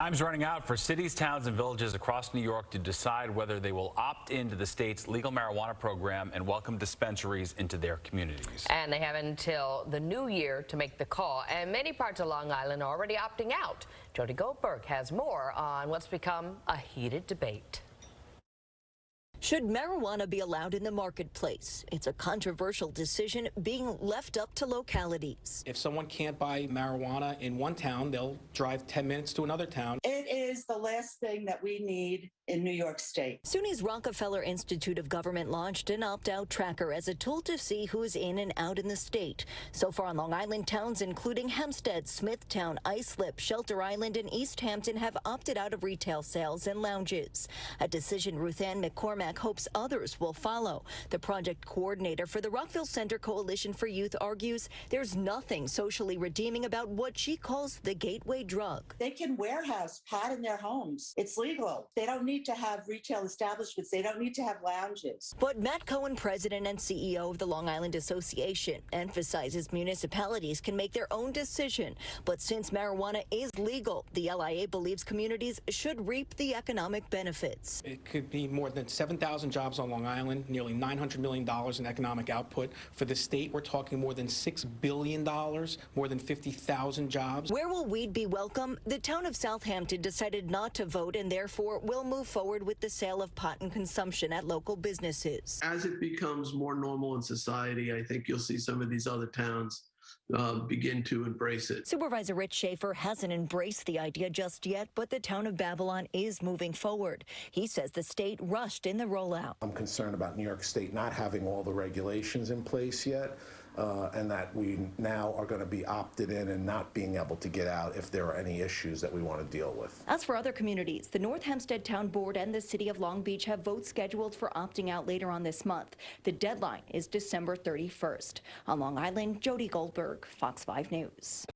Time's running out for cities, towns, and villages across New York to decide whether they will opt into the state's legal marijuana program and welcome dispensaries into their communities. And they have until the new year to make the call, and many parts of Long Island are already opting out. Jody Goldberg has more on what's become a heated debate. Should marijuana be allowed in the marketplace? It's a controversial decision being left up to localities. If someone can't buy marijuana in one town, they'll drive 10 minutes to another town. It is the last thing that we need in New York State. SUNY's Rockefeller Institute of Government launched an opt-out tracker as a tool to see who's in and out in the state. So far on Long Island, towns including Hempstead, Smithtown, Islip, Shelter Island, and East Hampton have opted out of retail sales and lounges. A decision Ruth Ann McCormack hopes others will follow. The project coordinator for the Rockville Center Coalition for Youth argues there's nothing socially redeeming about what she calls the gateway drug. They can warehouse pot in their homes. It's legal. They don't need to have retail establishments. They don't need to have lounges. But Matt Cohen, president and CEO of the Long Island Association, emphasizes municipalities can make their own decision. But since marijuana is legal, the LIA believes communities should reap the economic benefits. It could be more than 7,000 jobs on Long Island, nearly $900 million in economic output. For the state, we're talking more than $6 billion, more than 50,000 jobs. Where will weed be welcome? The town of Southampton decided not to vote and therefore will move forward with the sale of pot and consumption at local businesses. As it becomes more normal in society, I think you'll see some of these other towns begin to embrace it. Supervisor Rich Schaefer hasn't embraced the idea just yet, but the town of Babylon is moving forward. He says the state rushed in the rollout. I'm concerned about New York State not having all the regulations in place yet, and that we now are going to be opted in and not being able to get out if there are any issues that we want to deal with. As for other communities, the North Hempstead Town Board and the City of Long Beach have votes scheduled for opting out later on this month. The deadline is December 31st. On Long Island, Jody Goldberg, Fox 5 News.